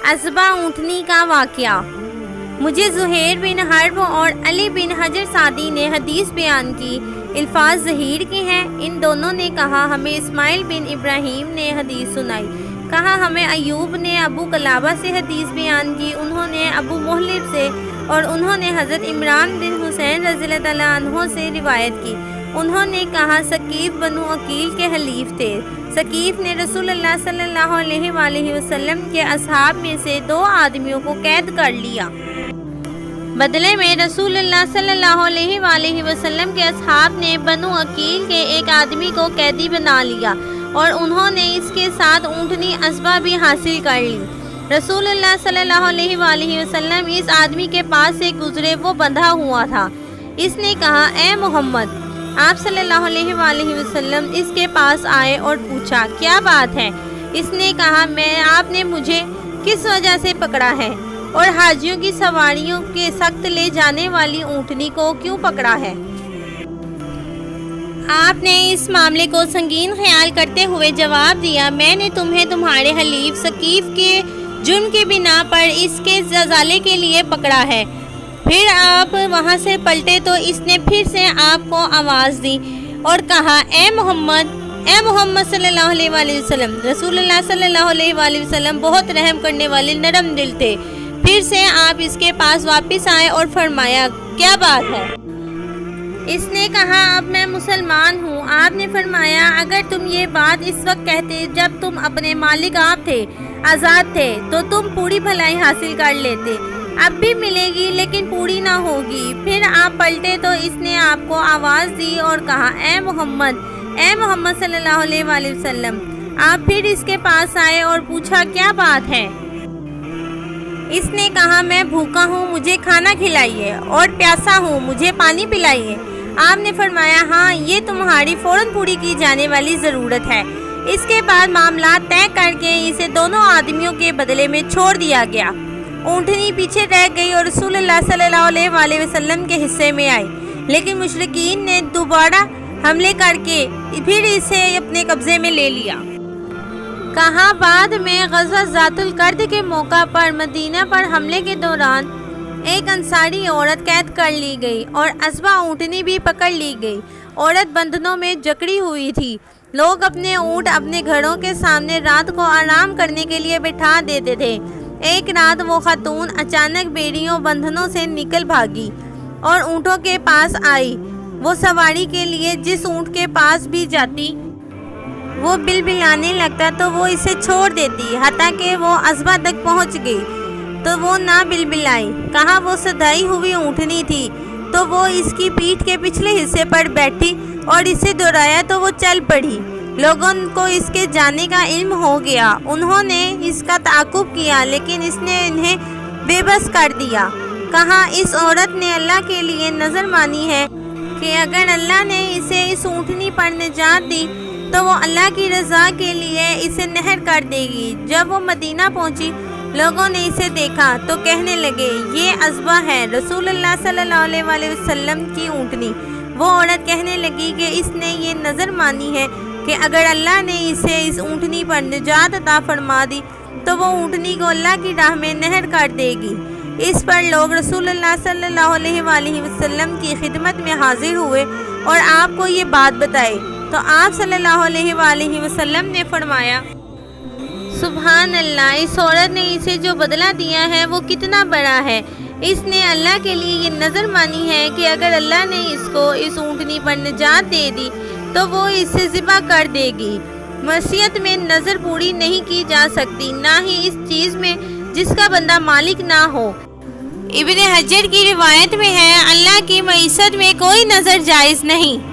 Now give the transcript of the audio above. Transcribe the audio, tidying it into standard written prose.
عصبہ اونٹنی کا واقعہ۔ مجھے زہیر بن حرب اور علی بن حجر سعدی نے حدیث بیان کی، الفاظ زہیر کے ہیں۔ ان دونوں نے کہا ہمیں اسماعیل بن ابراہیم نے حدیث سنائی، کہا ہمیں ایوب نے ابو قلابہ سے حدیث بیان کی، انہوں نے ابو محلب سے، اور انہوں نے حضرت عمران بن حسین رضی اللہ تعالیٰ عنہ سے روایت کی۔ انہوں نے کہا ثقیف بنو عقیل کے حلیف تھے۔ ثقیف نے رسول اللہ صلی اللہ علیہ وآلہ وسلم کے اصحاب میں سے 2 آدمیوں کو قید کر لیا۔ بدلے میں رسول اللہ صلی اللہ علیہ وآلہ وسلم کے اصحاب نے بنو عقیل کے ایک آدمی کو قیدی بنا لیا اور انہوں نے اس کے ساتھ اونٹنی عصبہ بھی حاصل کر لی۔ رسول اللہ صلی اللہ علیہ وآلہ وسلم اس آدمی کے پاس سے گزرے، وہ بندھا ہوا تھا۔ اس نے کہا اے محمد، آپ صلی اللہ علیہ وآلہ وسلم اس کے پاس آئے اور پوچھا کیا بات ہے؟ اس نے کہا آپ نے مجھے کس وجہ سے پکڑا ہے اور حاجیوں کی سواریوں کے سخت لے جانے والی اونٹنی کو کیوں پکڑا ہے؟ آپ نے اس معاملے کو سنگین خیال کرتے ہوئے جواب دیا، میں نے تمہیں تمہارے حلیف ثقیف کے جرم کی بنا پر اس کے ازالے کے لیے پکڑا ہے۔ پھر آپ وہاں سے پلٹے تو اس نے پھر سے آپ کو آواز دی اور کہا اے محمد صلی اللہ علیہ وآلہ وسلم۔ رسول اللہ صلی اللہ علیہ وآلہ وسلم بہت رحم کرنے والے نرم دل تھے۔ پھر سے آپ اس کے پاس واپس آئے اور فرمایا کیا بات ہے؟ اس نے کہا اب میں مسلمان ہوں۔ آپ نے فرمایا اگر تم یہ بات اس وقت کہتے جب تم اپنے مالک آپ تھے، آزاد تھے، تو تم پوری بھلائی حاصل کر لیتے۔ اب بھی ملے گی لیکن پوری نہ ہوگی۔ پھر آپ پلٹے تو اس نے آپ کو آواز دی اور کہا اے محمد صلی اللہ علیہ وآلہ وسلم۔ آپ پھر اس کے پاس آئے اور پوچھا کیا بات ہے؟ اس نے کہا میں بھوکا ہوں، مجھے کھانا کھلائیے، اور پیاسا ہوں، مجھے پانی پلائیے۔ آپ نے فرمایا ہاں یہ تمہاری فوراً پوری کی جانے والی ضرورت ہے۔ اس کے بعد معاملات طے کر کے اسے دونوں آدمیوں کے بدلے میں چھوڑ دیا گیا۔ اونٹنی پیچھے رہ گئی اور رسول اللہ صلی اللہ علیہ وآلہ وسلم کے حصے میں آئی، لیکن مشرکین نے دوبارہ حملے کر کے پھر اسے اپنے قبضے میں لے لیا۔ کہا بعد میں غزوہ ذات القرد کے موقع پر مدینہ پر حملے کے دوران ایک انصاری عورت قید کر لی گئی اور عصبہ اونٹنی بھی پکڑ لی گئی۔ عورت بندھنوں میں جکڑی ہوئی تھی۔ لوگ اپنے اونٹ اپنے گھروں کے سامنے رات کو آرام کرنے کے لیے بٹھا دیتے تھے۔ ایک رات وہ خاتون اچانک بیڑیوں بندھنوں سے نکل بھاگی اور اونٹوں کے پاس آئی۔ وہ سواری کے لیے جس اونٹ کے پاس بھی جاتی وہ بلبلانے لگتا تو وہ اسے چھوڑ دیتی، حتیٰ کہ وہ عصبہ تک پہنچ گئی تو وہ نہ بلبلائی۔ کہا وہ سدائی ہوئی اونٹنی تھی تو وہ اس کی پیٹھ کے پچھلے حصے پر بیٹھی اور اسے دوڑایا تو وہ چل پڑی۔ لوگوں کو اس کے جانے کا علم ہو گیا، انہوں نے اس کا تعاقب کیا لیکن اس نے انہیں بے بس کر دیا۔ کہا اس عورت نے اللہ کے لیے نظر مانی ہے کہ اگر اللہ نے اسے اس اونٹنی پر نجات دی تو وہ اللہ کی رضا کے لیے اسے نہر کر دے گی۔ جب وہ مدینہ پہنچی لوگوں نے اسے دیکھا تو کہنے لگے یہ عصبہ ہے، رسول اللہ صلی اللہ علیہ وآلہ وسلم کی اونٹنی۔ وہ عورت کہنے لگی کہ اس نے یہ نظر مانی ہے کہ اگر اللہ نے اسے اس اونٹنی پر نجات عطا فرما دی تو وہ اونٹنی کو اللہ کی راہ میں نہر کر دے گی۔ اس پر لوگ رسول اللہ صلی اللہ علیہ وآلہ وسلم کی خدمت میں حاضر ہوئے اور آپ کو یہ بات بتائی تو آپ صلی اللہ علیہ وآلہ وسلم نے فرمایا سبحان اللہ، اس عورت نے اسے جو بدلہ دیا ہے وہ کتنا بڑا ہے۔ اس نے اللہ کے لیے یہ نظر مانی ہے کہ اگر اللہ نے اس کو اس اونٹنی پر نجات دے دی تو وہ اسے ذبح کر دے گی۔ وصیت میں نظر پوری نہیں کی جا سکتی، نہ ہی اس چیز میں جس کا بندہ مالک نہ ہو۔ ابن حجر کی روایت میں ہے اللہ کی معیشت میں کوئی نظر جائز نہیں۔